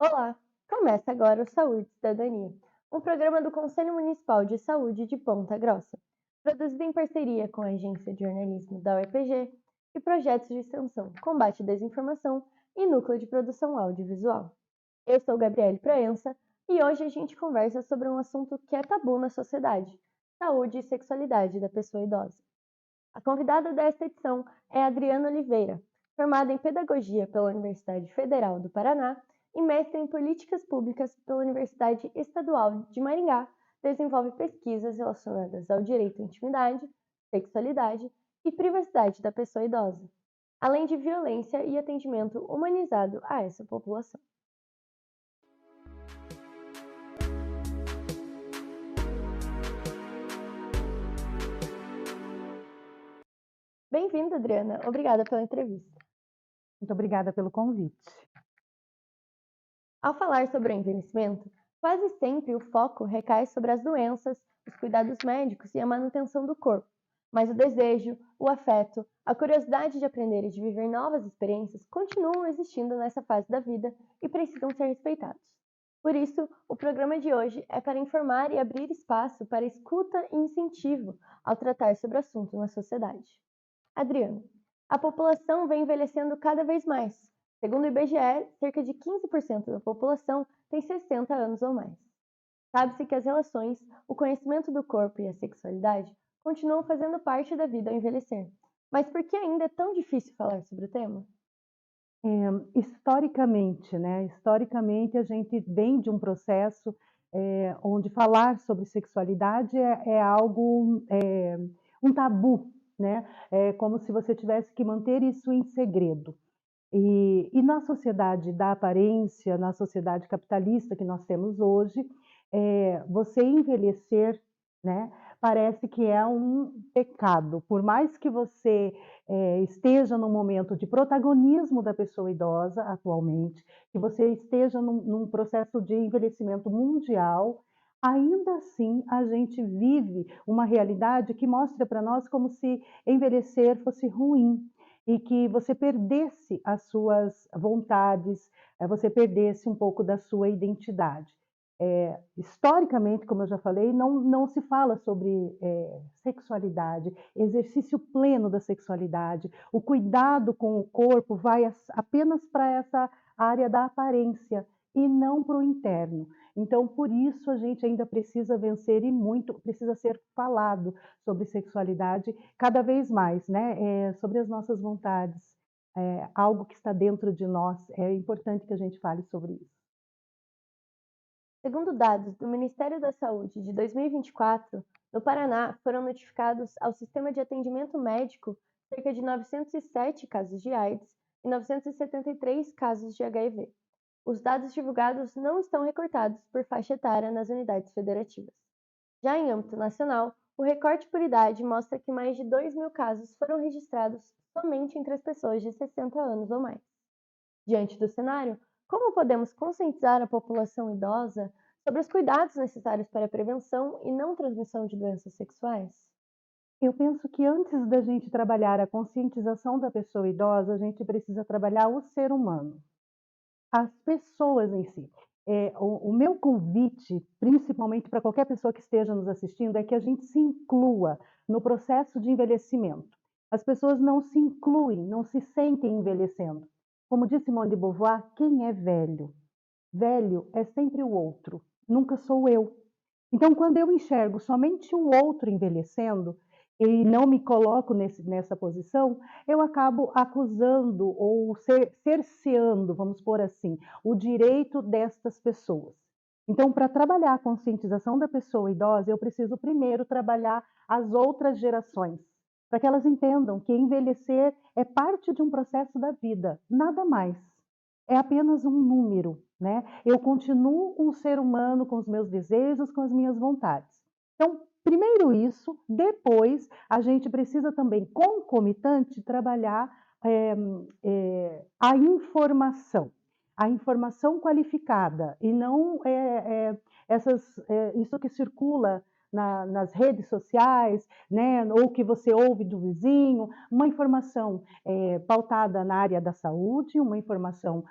Olá! Começa agora o Saúde e Cidadania, um programa do Conselho Municipal de Saúde de Ponta Grossa, produzido em parceria com a Agência de Jornalismo da UEPG e projetos de extensão Combate à Desinformação e Núcleo de Produção Audiovisual. Eu sou Gabriele Proença e hoje a gente conversa sobre um assunto que é tabu na sociedade: saúde e sexualidade da pessoa idosa. A convidada desta edição é Adriana Oliveira, formada em Pedagogia pela Universidade Federal do Paraná e mestre em Políticas Públicas pela Universidade Estadual de Maringá. Desenvolve pesquisas relacionadas ao direito à intimidade, sexualidade e privacidade da pessoa idosa, além de violência e atendimento humanizado a essa população. Bem-vinda, Adriana. Obrigada pela entrevista. Muito obrigada pelo convite. Ao falar sobre o envelhecimento, quase sempre o foco recai sobre as doenças, os cuidados médicos e a manutenção do corpo, mas o desejo, o afeto, a curiosidade de aprender e de viver novas experiências continuam existindo nessa fase da vida e precisam ser respeitados. Por isso, o programa de hoje é para informar e abrir espaço para escuta e incentivo ao tratar sobre o assunto na sociedade. Adriano, a população vem envelhecendo cada vez mais. Segundo o IBGE, cerca de 15% da população tem 60 anos ou mais. Sabe-se que as relações, o conhecimento do corpo e a sexualidade continuam fazendo parte da vida ao envelhecer. Mas por que ainda é tão difícil falar sobre o tema? Historicamente, né, historicamente a gente vem de um processo, onde falar sobre sexualidade é algo, um tabu, né, é como se você tivesse que manter isso em segredo. E na sociedade da aparência, na sociedade capitalista que nós temos hoje, você envelhecer, né, parece que é um pecado. Por mais que você, esteja num momento de protagonismo da pessoa idosa atualmente, que você esteja num processo de envelhecimento mundial, ainda assim a gente vive uma realidade que mostra para nós como se envelhecer fosse ruim e que você perdesse as suas vontades, você perdesse um pouco da sua identidade. Historicamente, como eu já falei, não se fala sobre sexualidade, exercício pleno da sexualidade. O cuidado com o corpo vai apenas para essa área da aparência e não para o interno. Então, por isso, a gente ainda precisa vencer e muito precisa ser falado sobre sexualidade cada vez mais, né? Sobre as nossas vontades, algo que está dentro de nós. É importante que a gente fale sobre isso. Segundo dados do Ministério da Saúde de 2024, no Paraná foram notificados ao Sistema de Atendimento Médico cerca de 907 casos de AIDS e 973 casos de HIV. Os dados divulgados não estão recortados por faixa etária nas unidades federativas. Já em âmbito nacional, o recorte por idade mostra que mais de 2.000 casos foram registrados somente entre as pessoas de 60 anos ou mais. Diante do cenário, como podemos conscientizar a população idosa sobre os cuidados necessários para a prevenção e não transmissão de doenças sexuais? Eu penso que antes da gente trabalhar a conscientização da pessoa idosa, a gente precisa trabalhar o ser humano, as pessoas em si. O meu convite, principalmente para qualquer pessoa que esteja nos assistindo, é que a gente se inclua no processo de envelhecimento. As pessoas não se incluem, não se sentem envelhecendo. Como disse Simone de Beauvoir, quem é velho? Velho é sempre o outro, nunca sou eu. Então, quando eu enxergo somente o outro envelhecendo e não me coloco nessa posição, eu acabo acusando ou cerceando, vamos pôr assim, o direito destas pessoas. Então, para trabalhar a conscientização da pessoa idosa, eu preciso primeiro trabalhar as outras gerações, para que elas entendam que envelhecer é parte de um processo da vida, nada mais. É apenas um número, né? Eu continuo um ser humano com os meus desejos, com as minhas vontades. Então, primeiro isso, depois a gente precisa também, concomitante, trabalhar a informação qualificada e não isso que circula nas redes sociais, né, ou que você ouve do vizinho, uma informação pautada na área da saúde, uma informação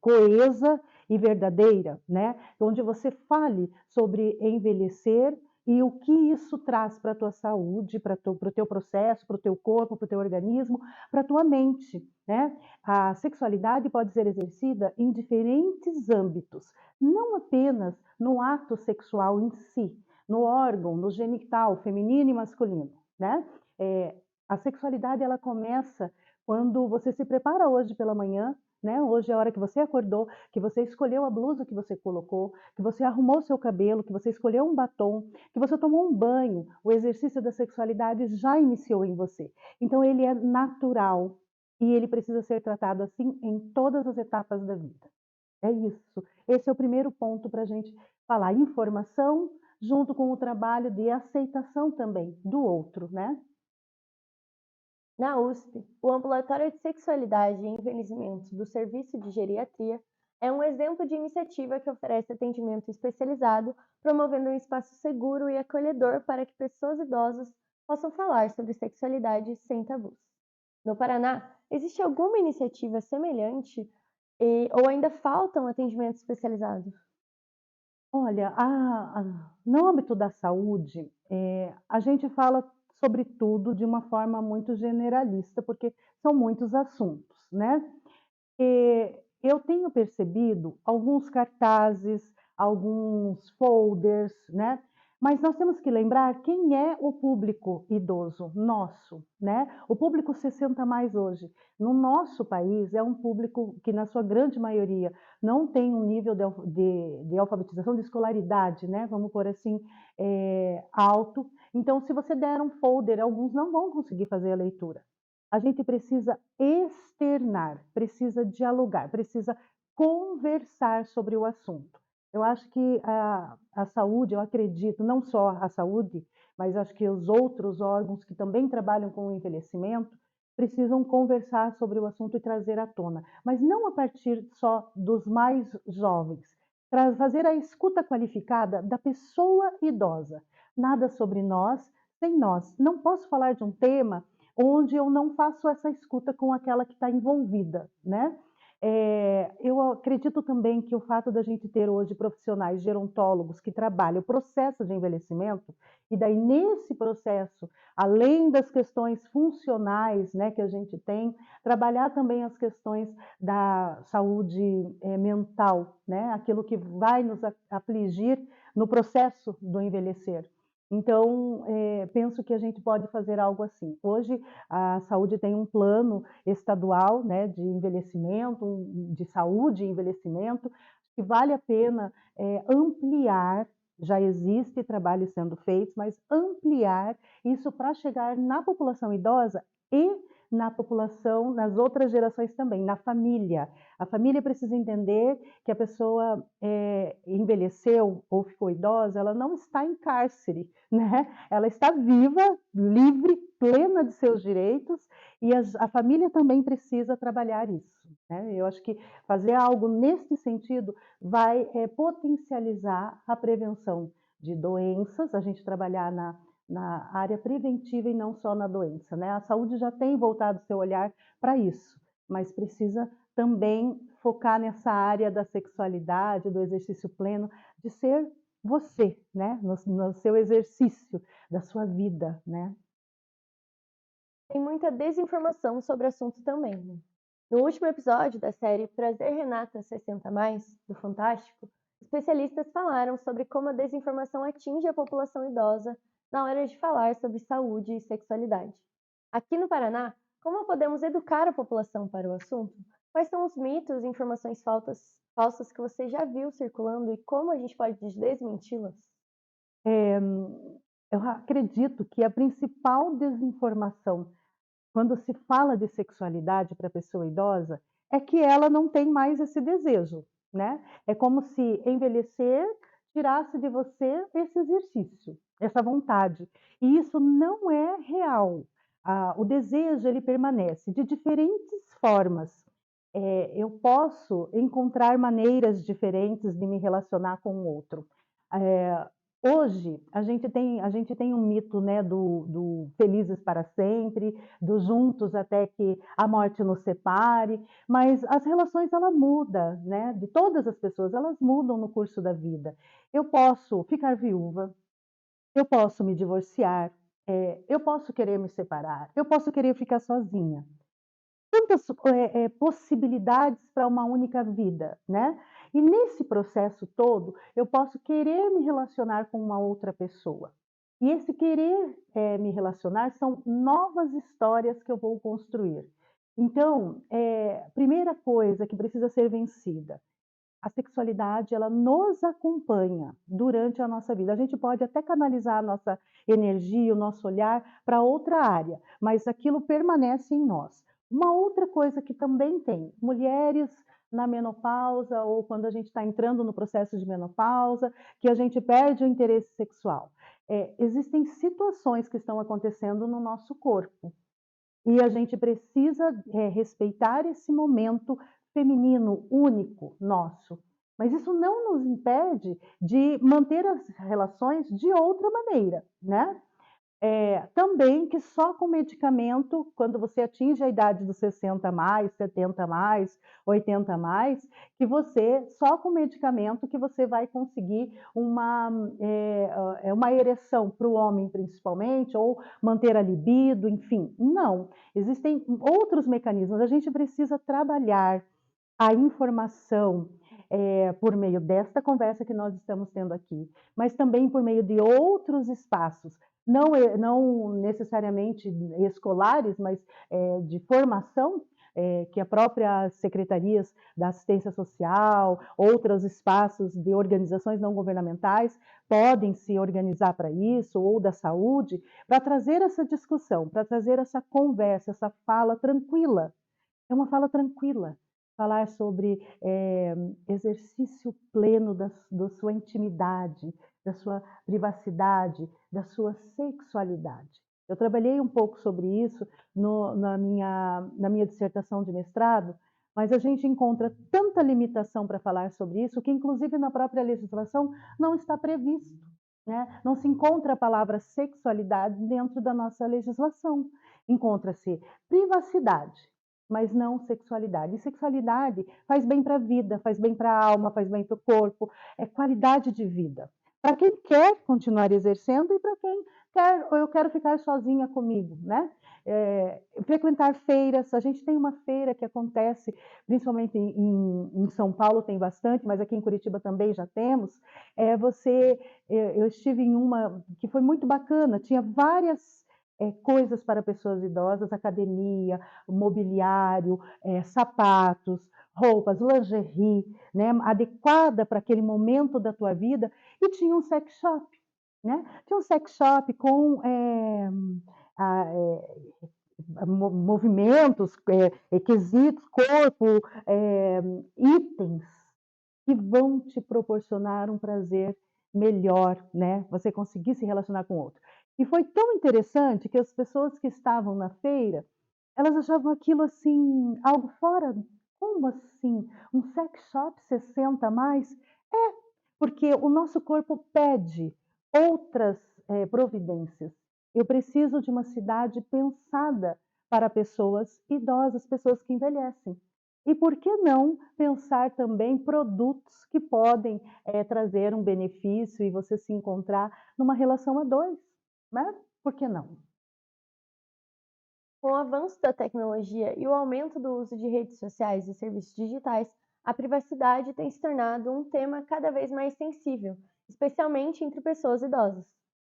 coesa e verdadeira, né, onde você fale sobre envelhecer e o que isso traz para a tua saúde, para o teu processo, para o teu corpo, para o teu organismo, para a tua mente, né? A sexualidade pode ser exercida em diferentes âmbitos, não apenas no ato sexual em si, no órgão, no genital, feminino e masculino, né? A sexualidade ela começa quando você se prepara hoje pela manhã, né? Hoje é a hora que você acordou, que você escolheu a blusa que você colocou, que você arrumou seu cabelo, que você escolheu um batom, que você tomou um banho. O exercício da sexualidade já iniciou em você. Então ele é natural e ele precisa ser tratado assim em todas as etapas da vida. É isso. Esse é o primeiro ponto para a gente falar. Informação junto com o trabalho de aceitação também do outro, né? Na USP, o Ambulatório de Sexualidade e Envelhecimento do Serviço de Geriatria é um exemplo de iniciativa que oferece atendimento especializado, promovendo um espaço seguro e acolhedor para que pessoas idosas possam falar sobre sexualidade sem tabus. No Paraná, existe alguma iniciativa semelhante ou ainda falta um atendimento especializado? Olha, no âmbito da saúde, a gente fala sobre tudo de uma forma muito generalista, porque são muitos assuntos, né? Eu tenho percebido alguns cartazes, alguns folders, né? Mas nós temos que lembrar quem é o público idoso nosso, né? O público 60 mais hoje. No nosso país é um público que, na sua grande maioria, não tem um nível de alfabetização, de escolaridade, né? Vamos por assim, alto. Então, se você der um folder, alguns não vão conseguir fazer a leitura. A gente precisa externar, precisa dialogar, precisa conversar sobre o assunto. Eu acho que a saúde, eu acredito, não só a saúde, mas acho que os outros órgãos que também trabalham com o envelhecimento precisam conversar sobre o assunto e trazer à tona, mas não a partir só dos mais jovens, fazer a escuta qualificada da pessoa idosa. Nada sobre nós sem nós. Não posso falar de um tema onde eu não faço essa escuta com aquela que está envolvida, né? Eu acredito também que o fato da gente ter hoje profissionais gerontólogos que trabalham o processo de envelhecimento, e daí nesse processo, além das questões funcionais, né, que a gente tem, trabalhar também as questões da saúde mental, né, aquilo que vai nos afligir no processo do envelhecer. Então, penso que a gente pode fazer algo assim. Hoje, a saúde tem um plano estadual, né, de envelhecimento, de saúde e envelhecimento, que vale a pena ampliar, já existe trabalho sendo feito, mas ampliar isso para chegar na população idosa e na população, nas outras gerações também, na família. A família precisa entender que a pessoa envelheceu ou ficou idosa, ela não está em cárcere, né? Ela está viva, livre, plena de seus direitos, e a família também precisa trabalhar isso, né? Eu acho que fazer algo nesse sentido vai potencializar a prevenção de doenças, a gente trabalhar na área preventiva e não só na doença, né? A saúde já tem voltado seu olhar para isso, mas precisa também focar nessa área da sexualidade, do exercício pleno, de ser você, né? No seu exercício da sua vida, né? Tem muita desinformação sobre o assunto também, né? No último episódio da série Prazer Renata 60 mais, do Fantástico, especialistas falaram sobre como a desinformação atinge a população idosa na hora de falar sobre saúde e sexualidade. Aqui no Paraná, como podemos educar a população para o assunto? Quais são os mitos e informações falsas que você já viu circulando e como a gente pode desmenti-las? Eh, eu acredito que a principal desinformação quando se fala de sexualidade para a pessoa idosa, é que ela não tem mais esse desejo, né? É como se envelhecer tirasse de você esse exercício, essa vontade. E isso não é real. O desejo, ele permanece de diferentes formas. Eu posso encontrar maneiras diferentes de me relacionar com o outro. Eh, Hoje, a gente tem um mito, né, do felizes para sempre, do juntos até que a morte nos separe, mas as relações ela muda, né, de todas as pessoas, elas mudam no curso da vida. Eu posso ficar viúva, eu posso me divorciar, eu posso querer me separar, eu posso querer ficar sozinha. Tantas, possibilidades para uma única vida, né. E nesse processo todo, eu posso querer me relacionar com uma outra pessoa. E esse querer, me relacionar são novas histórias que eu vou construir. Então, primeira coisa que precisa ser vencida, a sexualidade ela nos acompanha durante a nossa vida. A gente pode até canalizar a nossa energia, o nosso olhar para outra área, mas aquilo permanece em nós. Uma outra coisa que também tem, mulheres na menopausa ou quando a gente está entrando no processo de menopausa, que a gente perde o interesse sexual. Existem situações que estão acontecendo no nosso corpo. E a gente precisa, respeitar esse momento feminino único nosso. Mas isso não nos impede de manter as relações de outra maneira, né. Também que só com medicamento, quando você atinge a idade dos 60 mais, 70 mais, 80 mais, que você só com medicamento que você vai conseguir uma ereção para o homem principalmente, ou manter a libido, enfim. Não, existem outros mecanismos, a gente precisa trabalhar a informação, por meio desta conversa que nós estamos tendo aqui, mas também por meio de outros espaços, não necessariamente escolares, mas, de formação, que a própria secretarias da assistência social, outros espaços de organizações não governamentais podem se organizar para isso, ou da saúde, para trazer essa discussão, para trazer essa conversa, essa fala tranquila. É uma fala tranquila. Falar sobre, exercício pleno da sua intimidade, da sua privacidade, da sua sexualidade. Eu trabalhei um pouco sobre isso na minha dissertação de mestrado, mas a gente encontra tanta limitação para falar sobre isso, que inclusive na própria legislação não está previsto, né. Não se encontra a palavra sexualidade dentro da nossa legislação. Encontra-se privacidade, mas não sexualidade. E sexualidade faz bem para a vida, faz bem para a alma, faz bem para o corpo, é qualidade de vida. Para quem quer continuar exercendo e para quem quer, eu quero ficar sozinha comigo, né? Frequentar feiras, a gente tem uma feira que acontece, principalmente em São Paulo tem bastante, mas aqui em Curitiba também já temos. Eu estive em uma que foi muito bacana, tinha várias coisas para pessoas idosas, academia, mobiliário, sapatos, roupas, lingerie, né, adequada para aquele momento da tua vida, e tinha um sex shop, né? Tinha um sex shop com a, movimentos, requisitos, corpo, itens que vão te proporcionar um prazer melhor, né, você conseguir se relacionar com o outro. E foi tão interessante que as pessoas que estavam na feira, elas achavam aquilo, assim, algo fora. Como assim? Um sex shop 60 a mais? É, porque o nosso corpo pede outras, providências. Eu preciso de uma cidade pensada para pessoas idosas, pessoas que envelhecem. E por que não pensar também produtos que podem, trazer um benefício e você se encontrar numa relação a 2, né? Por que não? Com o avanço da tecnologia e o aumento do uso de redes sociais e serviços digitais, a privacidade tem se tornado um tema cada vez mais sensível, especialmente entre pessoas idosas.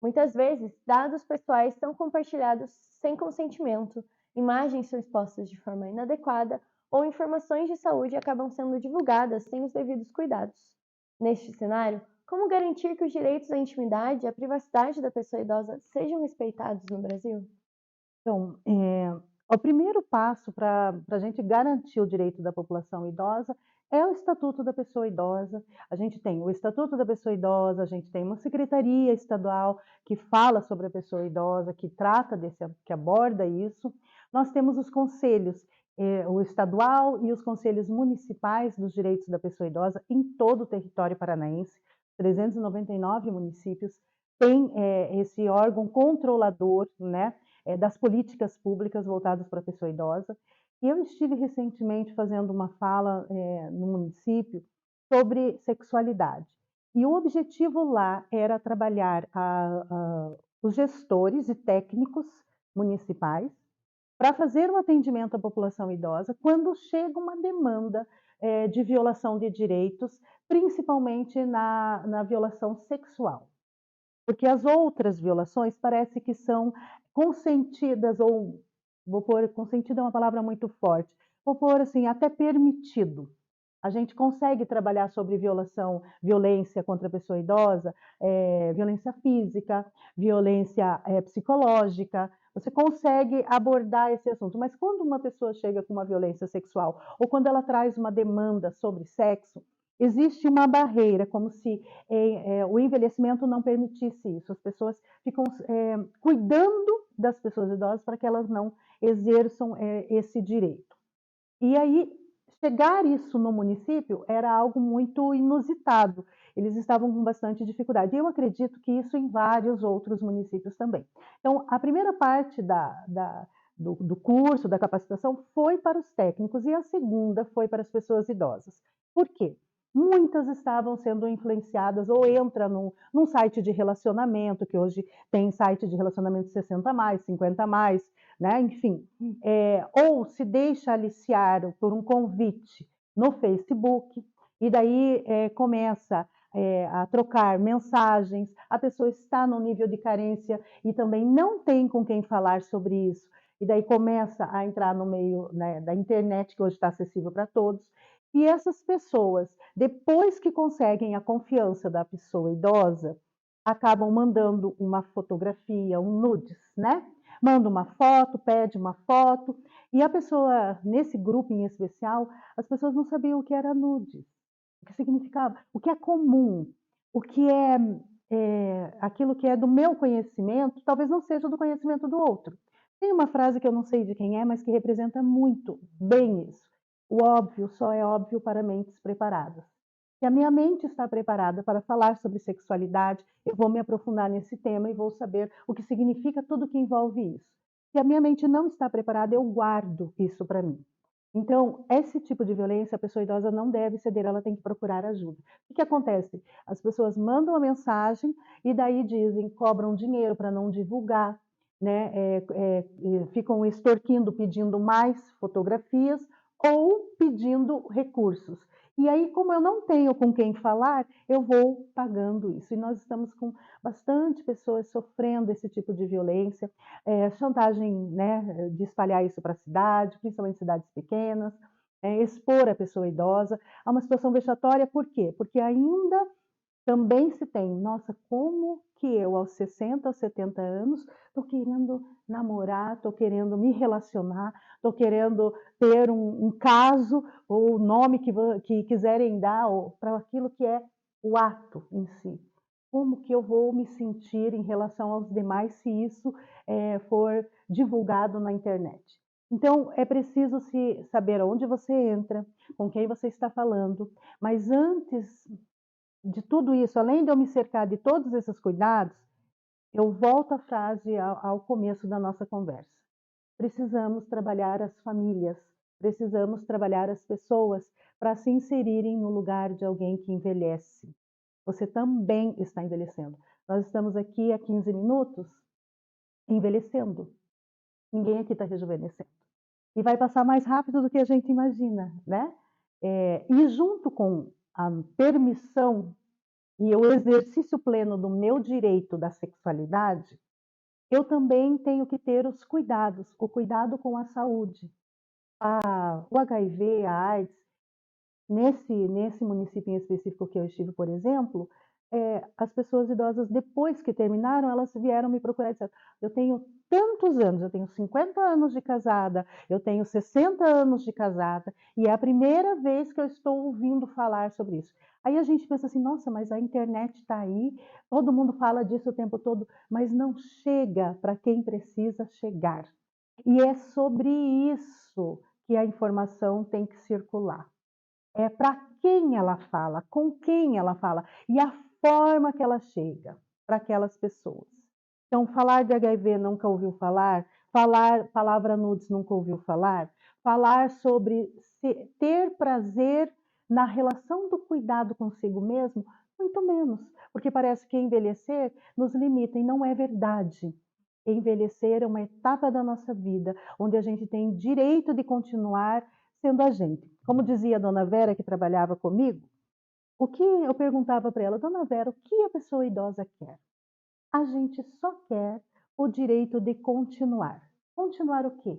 Muitas vezes, dados pessoais são compartilhados sem consentimento, imagens são expostas de forma inadequada ou informações de saúde acabam sendo divulgadas sem os devidos cuidados. Neste cenário, como garantir que os direitos à intimidade e à privacidade da pessoa idosa sejam respeitados no Brasil? Então, o primeiro passo para a gente garantir o direito da população idosa é o Estatuto da Pessoa Idosa. A gente tem o Estatuto da Pessoa Idosa, a gente tem uma secretaria estadual que fala sobre a pessoa idosa, que trata que aborda isso. Nós temos os conselhos, o estadual e os conselhos municipais dos direitos da pessoa idosa em todo o território paranaense. 399 municípios têm esse órgão controlador, né, das políticas públicas voltadas para a pessoa idosa. E eu estive recentemente fazendo uma fala no município sobre sexualidade. E o objetivo lá era trabalhar os gestores e técnicos municipais para fazer um atendimento à população idosa quando chega uma demanda de violação de direitos, principalmente na violação sexual. Porque as outras violações parece que são consentidas, ou vou pôr, consentida é uma palavra muito forte, vou pôr assim, até permitido. A gente consegue trabalhar sobre violência contra a pessoa idosa, violência física, violência psicológica. Você consegue abordar esse assunto, mas quando uma pessoa chega com uma violência sexual ou quando ela traz uma demanda sobre sexo, existe uma barreira, como se o envelhecimento não permitisse isso. As pessoas ficam cuidando das pessoas idosas para que elas não exerçam esse direito. E aí, chegar isso no município era algo muito inusitado. Eles estavam com bastante dificuldade. E eu acredito que isso em vários outros municípios também. Então, a primeira parte do curso, da capacitação, foi para os técnicos e a segunda foi para as pessoas idosas. Por quê? Muitas estavam sendo influenciadas ou entra num site de relacionamento, que hoje tem site de relacionamento 60 mais, 50 mais, né? Enfim, ou se deixa aliciar por um convite no Facebook, e daí começa a trocar mensagens, a pessoa está num nível de carência e também não tem com quem falar sobre isso, e daí começa a entrar no meio, né, da internet, que hoje está acessível para todos, e essas pessoas, depois que conseguem a confiança da pessoa idosa, acabam mandando uma fotografia, um nudes, né? Manda uma foto, pede uma foto, e a pessoa, nesse grupo em especial, as pessoas não sabiam o que era nudes, o que significava, o que é comum, o que aquilo que é do meu conhecimento, talvez não seja do conhecimento do outro. Tem uma frase que eu não sei de quem é, mas que representa muito bem isso. O óbvio só é óbvio para mentes preparadas. Se a minha mente está preparada para falar sobre sexualidade, eu vou me aprofundar nesse tema e vou saber o que significa tudo que envolve isso. Se a minha mente não está preparada, eu guardo isso para mim. Então, esse tipo de violência, a pessoa idosa não deve ceder, ela tem que procurar ajuda. O que acontece? As pessoas mandam a mensagem e daí dizem, cobram dinheiro para não divulgar, né? Ficam extorquindo, pedindo mais fotografias ou pedindo recursos. E aí, como eu não tenho com quem falar, eu vou pagando isso. E nós estamos com bastante pessoas sofrendo esse tipo de violência, chantagem, né, de espalhar isso para a cidade, principalmente cidades pequenas, expor a pessoa idosa a uma situação vexatória. Por quê? Porque ainda também se tem, nossa, como que eu, aos 60, aos 70 anos, estou querendo namorar, estou querendo me relacionar, estou querendo ter um caso, ou o nome que quiserem dar para aquilo que é o ato em si. Como que eu vou me sentir em relação aos demais se isso for divulgado na internet? Então, é preciso se saber onde você entra, com quem você está falando, mas antes de tudo isso, além de eu me cercar de todos esses cuidados, eu volto à frase ao começo da nossa conversa. Precisamos trabalhar as famílias, precisamos trabalhar as pessoas para se inserirem no lugar de alguém que envelhece. Você também está envelhecendo. Nós estamos aqui há 15 minutos envelhecendo. Ninguém aqui está rejuvenescendo. E vai passar mais rápido do que a gente imagina, né? E junto com a permissão e o exercício pleno do meu direito da sexualidade, eu também tenho que ter os cuidados, o cuidado com a saúde. O HIV, a AIDS, nesse município em específico que eu estive, por exemplo, as pessoas idosas, depois que terminaram, elas vieram me procurar e disseram, eu tenho tantos anos, eu tenho 50 anos de casada, eu tenho 60 anos de casada, e é a primeira vez que eu estou ouvindo falar sobre isso. Aí a gente pensa assim, nossa, mas a internet está aí, todo mundo fala disso o tempo todo, mas não chega para quem precisa chegar. E é sobre isso que a informação tem que circular. É para quem ela fala, com quem ela fala e a forma que ela chega para aquelas pessoas. Então, falar de HIV nunca ouviu falar, falar palavra nudes nunca ouviu falar, falar sobre ter prazer na relação do cuidado consigo mesmo, muito menos, porque parece que envelhecer nos limita e não é verdade. Envelhecer é uma etapa da nossa vida onde a gente tem direito de continuar sendo a gente. Como dizia a dona Vera, que trabalhava comigo, o que eu perguntava para ela, dona Vera, o que a pessoa idosa quer? A gente só quer o direito de continuar. Continuar o quê?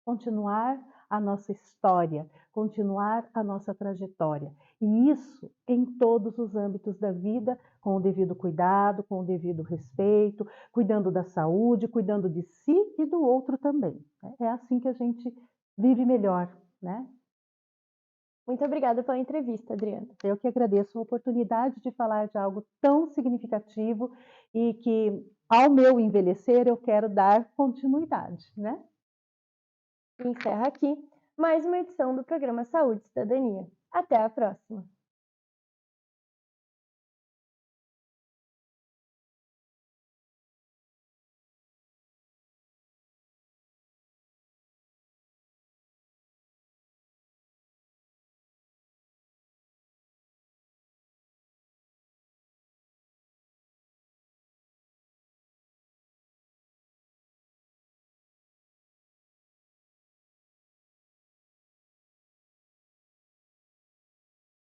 Continuar a nossa história, continuar a nossa trajetória. E isso em todos os âmbitos da vida, com o devido cuidado, com o devido respeito, cuidando da saúde, cuidando de si e do outro também. É assim que a gente vive melhor, né? Muito obrigada pela entrevista, Adriana. Eu que agradeço a oportunidade de falar de algo tão significativo e que, ao meu envelhecer, eu quero dar continuidade, né? E encerra aqui mais uma edição do programa Saúde e Cidadania. Até a próxima!